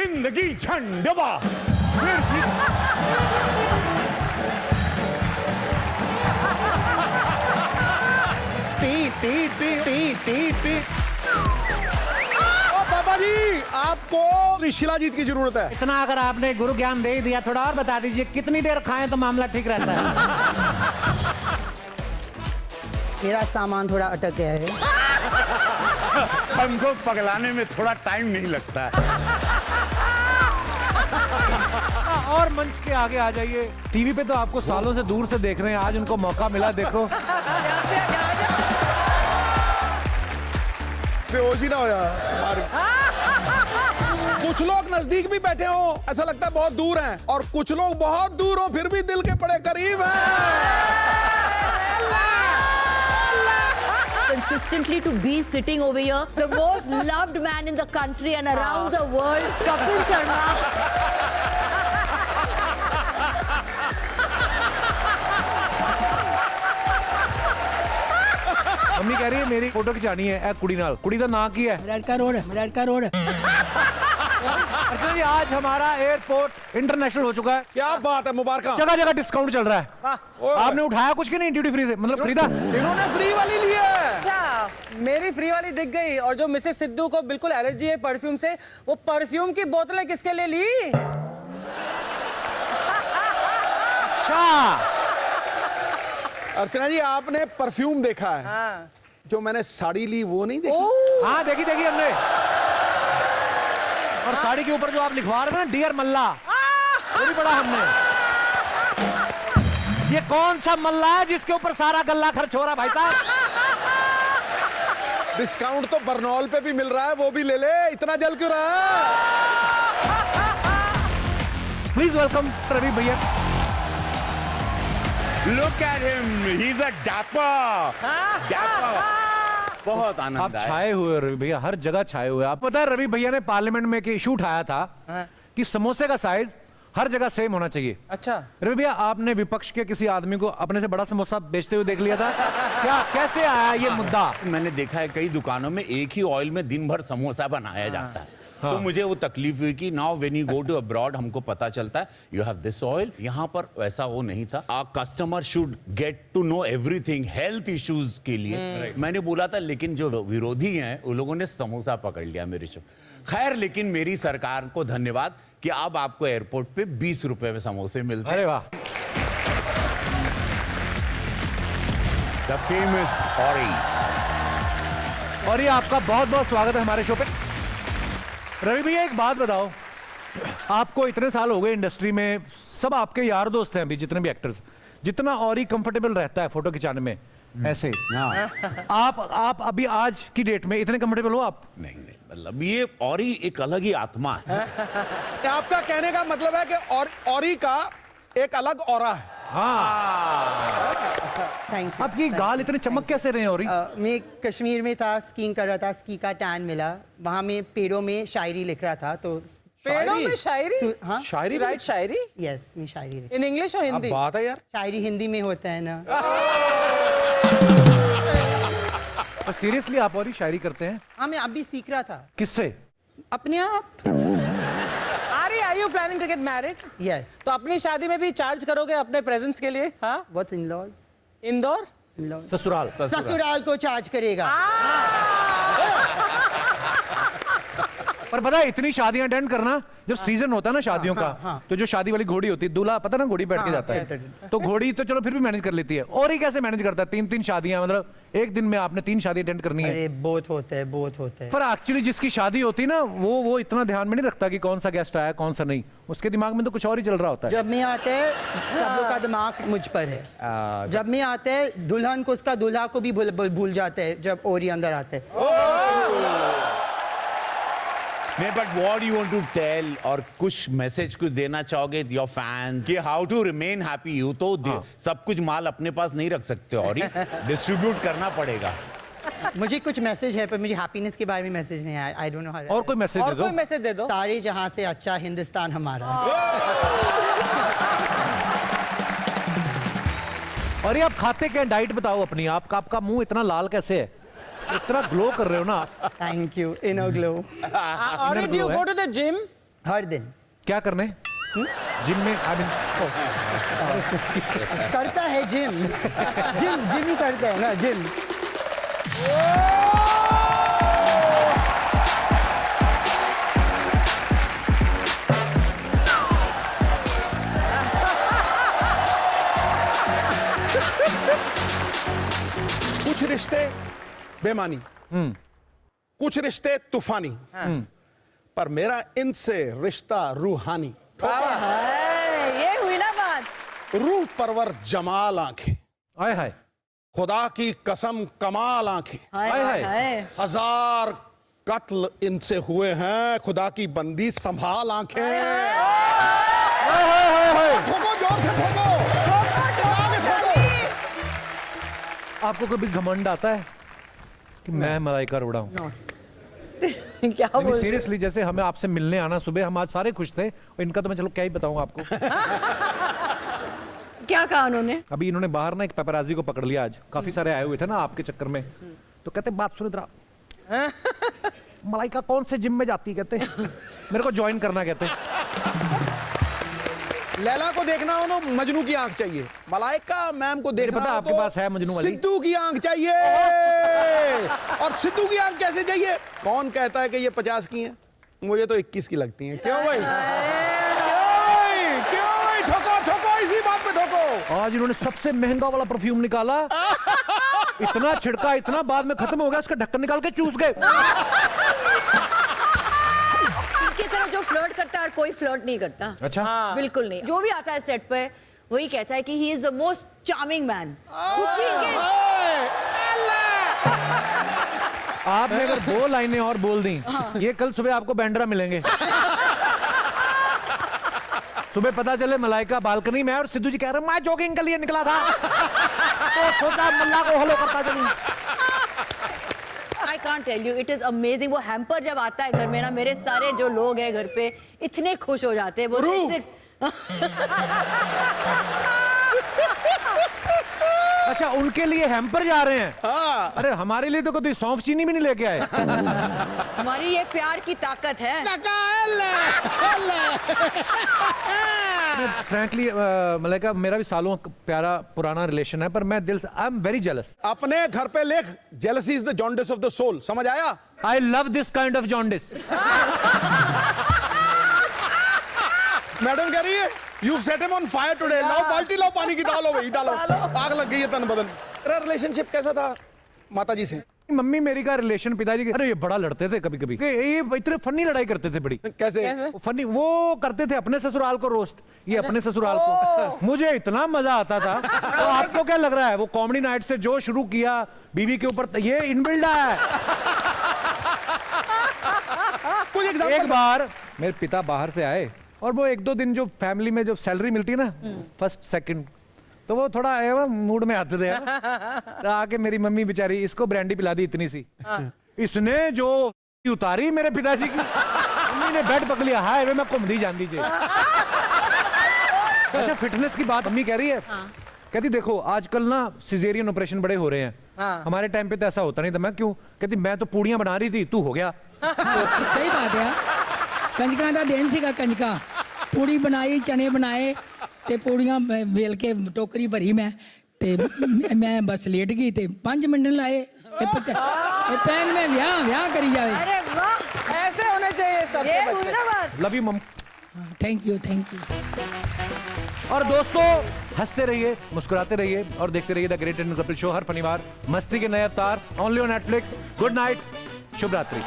जिंदगी झंडवा फिर भी टी टी टी टी टी टी। ओ पापा जी, आपको शिलाजीत की जरूरत है। इतना अगर आपने गुरु ज्ञान दे ही दिया, थोड़ा और बता दीजिए कितनी देर खाएं तो मामला ठीक रहता है। मेरा सामान थोड़ा अटक गया है। हमको पगलाने में थोड़ा टाइम नहीं लगता है। और मंच के आगे आ जाइए। टीवी पे तो आपको सालों से दूर से देख रहे हैं, आज उनको मौका मिला, देखो। बेहोशी ना हो यार। कुछ लोग नजदीक भी बैठे हो, ऐसा लगता है बहुत दूर हैं, और कुछ लोग बहुत दूर हो फिर भी दिल के बड़े करीब हैं। Consistently to be sitting over here, the most loved man in the country and around the world, Kapil Sharma. Mummy कह रही है मेरी फोटो खिंचानी है ए कुड़ी नाल। कुड़ी का नाम की है? लड़का रोड। अर्चना जी, आज हमारा एयरपोर्ट इंटरनेशनल हो चुका है। क्या बात है, मुबारक। जगह जगह डिस्काउंट चल रहा है। आपने उठाया कुछ कि नहीं ड्यूटी फ्री से, मतलब खरीदा? इन्होंने फ्री वाली ली है। अच्छा, मेरी फ्री वाली दिख गई। और जो मिसेस सिद्धू को बिल्कुल एलर्जी है परफ्यूम से, वो परफ्यूम की बोतलें किसके लिए ली? अच्छा, अर्चना जी, आपने परफ्यूम देखा है? हाँ। जो मैंने साड़ी ली वो नहीं देखी? हाँ देखी हमने। और साड़ी के ऊपर जो आप लिखवा रहे हैं ना, डियर मल्ला, वो भी पढ़ा हमने। ये कौन सा मल्ला है जिसके ऊपर सारा गल्ला खर्च हो रहा है भाई साहब? डिस्काउंट तो बरनौल पे भी मिल रहा है, वो भी ले ले। इतना जल क्यों रहा है? प्लीज वेलकम रवि भैया। Look at him, he's a dapper. बहुत आप आनंद आया। छाए हुए रवि भैया, हर जगह छाए हुए। आप पता है रवि भैया ने पार्लियामेंट में एक इशू उठाया था कि समोसे का साइज हर जगह सेम होना चाहिए। अच्छा, रवि भैया, आपने विपक्ष के किसी आदमी को अपने से बड़ा समोसा बेचते हुए देख लिया था क्या? कैसे आया ये मुद्दा? मैंने देखा है कई दुकानों में एक ही ऑयल में दिन भर समोसा बनाया जाता है। तो मुझे वो तकलीफ हुई कि now when you go to abroad हमको पता चलता है यू हैव दिस ऑयल। यहाँ पर वैसा वो नहीं था। A customer should get to know everything health issues के लिए। मैंने बोला था, लेकिन जो विरोधी हैं उन लोगों ने समोसा पकड़ लिया मेरे से। खैर, लेकिन मेरी सरकार को धन्यवाद कि अब आपको एयरपोर्ट पे 20 रुपए में समोसे मिलते हैं। अरे वाह। The famous ऑरी। और ये आपका बहुत बहुत स्वागत है हमारे शो पे। रवि भैया, एक बात बताओ, आपको इतने साल हो गए इंडस्ट्री में, सब आपके यार दोस्त हैं अभी जितने भी एक्टर्स, जितना और ही कंफर्टेबल रहता है फोटो खिंचाने में ऐसे आप अभी आज की डेट में इतने कंफर्टेबल हो आप? नहीं, मतलब ये ऑरी एक अलग ही आत्मा है। आपका कहने का मतलब है कि औरी का एक अलग ऑरा है। हाँ। Thank you. आपकी गाल इतने चमक कैसे रहे हैं? और मैं कश्मीर में था, स्कीइंग कर रहा था, स्की का टैन मिला। वहाँ में पेड़ों में शायरी लिख रहा था, तो पेड़ों में शायरी? हाँ, शायरी भी? राइट, शायरी यस, मैं शायरी इन इंग्लिश और अब हिंदी? बात है यार, शायरी हिंदी में होता है ना। तो सीरियसली आप और ही शायरी करते हैं? हाँ, मैं अब भी सीख रहा था। किससे? अपने आप। Are you planning to get married? Yes. तो अपनी शादी में भी चार्ज करोगे अपने प्रेजेंस के लिए? हाँ, व्हाट्स इन लॉज? इंदौर ससुराल। ससुराल को चार्ज करेगा। पर पता है, इतनी शादियां अटेंड करना, जब सीजन होता है ना शादियों का, तो जो शादी वाली घोड़ी होती है, दूल्हा पता ना घोड़ी बैठ के जाता है, तो घोड़ी तो चलो फिर भी मैनेज कर लेती है, और ही कैसे मैनेज करता है? 3-3 शादियां, मतलब एक दिन में आपने 3 शादी अटेंड करनी है। अरे बहुत होता है, बहुत होता है। पर एक्चुअली जिसकी शादी होती है ना, वो इतना ध्यान में नहीं रखता कि कौन सा गेस्ट आया कौन सा नहीं, उसके दिमाग में तो कुछ और ही चल रहा होता है। जब मैं आता है, सब लोग का दिमाग मुझ पर है। जब मैं आता है, दुल्हन को उसका दूल्हा को भी भूल जाता है जब ओरी अंदर आते हैं। नहीं, but what you want to tell, और कुछ मैसेज कुछ देना चाहोगे योर फैंस कि how to remain happy? You तो सब कुछ माल अपने पास नहीं रख सकते और ही डिस्ट्रीब्यूट करना पड़ेगा। मुझे कुछ मैसेज है, पर मुझे हैप्पीनेस के बारे में मैसेज नहीं आया। I don't know how. और कोई मैसेज और दे कोई दो। मैसेज दे दो। सारे जहां से अच्छा हिंदुस्तान हमारा। और ये आप खाते क्या? डाइट बताओ अपनी। आपका मुंह इतना लाल कैसे है? इतना ग्लो कर रहे हो ना आप। Thank you. Inner glow. और do you go to the gym? हर दिन क्या करने? जिम में आई मीन करता है जिम जिम ही करता है ना जिम। कुछ रिश्ते बेमानी, कुछ रिश्ते तूफानी, पर मेरा इनसे रिश्ता रूहानी। ये हुई ना बात। रूह परवर जमाल आंखें, हाय हाय खुदा की कसम कमाल आंखें, हाय हाय, हाय। हाय। हजार कत्ल इनसे हुए हैं, खुदा की बंदी संभाल आंखें। ठोको जोर से ठोको, आगे ठोको। आपको कभी घमंड आता है कि मैं मलाइका अरोड़ा हूँ? क्या बोल सीरियसली, जैसे हमें आपसे मिलने आना सुबह, हम आज सारे खुश थे और इनका तो मैं चलो क्या ही बताऊं आपको। क्या कहा उन्होंने? अभी इन्होंने बाहर ना एक पेपराजी को पकड़ लिया आज, काफी सारे आए हुए थे ना आपके चक्कर में, तो कहते बात सुनो जरा, मलाइका कौन से जिम में जाती, कहते मेरे को ज्वाइन करना, कहते लैला को देखना हो तो मजनू की आंख चाहिए, मलाइका मैम को देखना पता हो आपके तो पास है मजनू वाली? सिद्धू की आंख चाहिए। और सिद्धू की आंख कैसे चाहिए? कौन कहता है कि ये 50 की हैं? मुझे तो 21 की लगती हैं। क्यों भाई? क्यों भाई? ठोको ठोको, इसी बात पे ठोको। आज इन्होंने सबसे महंगा वाला परफ्यूम निकाला, इतना छिड़का, इतना बाद में खत्म हो गया, उसका ढक्कन निकाल के चूस गए। इनकी तरह जो फ्लर्ट करता है और कोई फ्लर्ट नहीं करता। अच्छा बिल्कुल नहीं। जो भी आता है सेट पे वही कहता है कि he is the most charming man. आपने अगर 2 लाइनें और बोल दी, ये कल सुबह आपको बैंड्रा मिलेंगे। सुबह पता चले मलाइका बालकनी में है और सिद्धू जी कह रहे हैं मैं जॉगिंग के लिए निकला था, तो सोचा मल्ला को हेलो करता चलूं। I can't tell you, it is amazing। वो हैम्पर जब आता है घर में ना, मेरे सारे जो लोग हैं घर पे इतने खुश हो जाते हैं। वो सिर्फ अच्छा, उनके लिए हैम्पर जा रहे हैं। अरे हमारे लिए तो कोई सौंफ चीनी भी नहीं लेके आए। हमारी ये प्यार की ताकत है। फ्रैंकली मलाइका, मेरा भी सालों प्यारा पुराना रिलेशन है, पर मैं दिल से आई एम वेरी जेलस। अपने घर पे लिख, jealousy is the jaundice of the soul. समझ आया? I love this kind of jaundice. Madam कह रही है you set him on fire today. लाओ बाल्टी, लाओ पानी की, डालो भाई डालो, आग लग गई है तन बदन। तेरा रिलेशनशिप कैसा था माता जी से? मम्मी मेरी का रिलेशन पिताजी के, अरे ये बड़ा लड़ते थे कभी कभी, ये इतने फनी लड़ाई करते थे बड़ी। कैसे? फनी वो करते थे अपने ससुराल को रोस्ट, ये अपने ससुराल को। मुझे इतना मजा आता था। तो आपको क्या लग रहा है वो कॉमेडी नाइट से जो शुरू किया बीवी के ऊपर, ये इनबिल्ड है। एक बार मेरे पिता बाहर से आए और वो 1-2 दिन जो फैमिली में जो सैलरी मिलती है ना, फर्स्ट सेकंड, तो वो थोड़ा मूड में आते थे। तो आके मेरी मम्मी बेचारी इसको ब्रांडी पिला दी इतनी सी, इसने जो उतारी मेरे पिताजी की, मम्मी ने बेड पकड़ लिया, हाय वे मैं घूम दी जाती जी। अच्छा, फिटनेस की बात मम्मी कह रही है, कहती देखो आजकल ना सिजेरियन ऑपरेशन बड़े हो रहे हैं, हमारे टाइम पे तो ऐसा होता नहीं था। मैं क्यों? कहती मैं तो पूड़ियां बना रही थी, तू हो गया। सही बात है। कंजका का दिन सीगा, कंजका पूड़ी बनाई, चने बनाए ते पूड़ियां बेल के टोकरी भरी मैं बस लेट गई ते 5 मिनट लाए पैन में व्याह करी जाए। अरे वाह, ऐसे होने चाहिए सबके ये बच्चे। हुई ना बात। Love you mum. Thank you thank you. और दोस्तों, हंसते रहिए, मुस्कुराते रहिए और देखते रहिए the great Indian Kapil show हर शनिवार, मस्ती के नए अवतार, only on Netflix. Good night, शुभ रात्रि।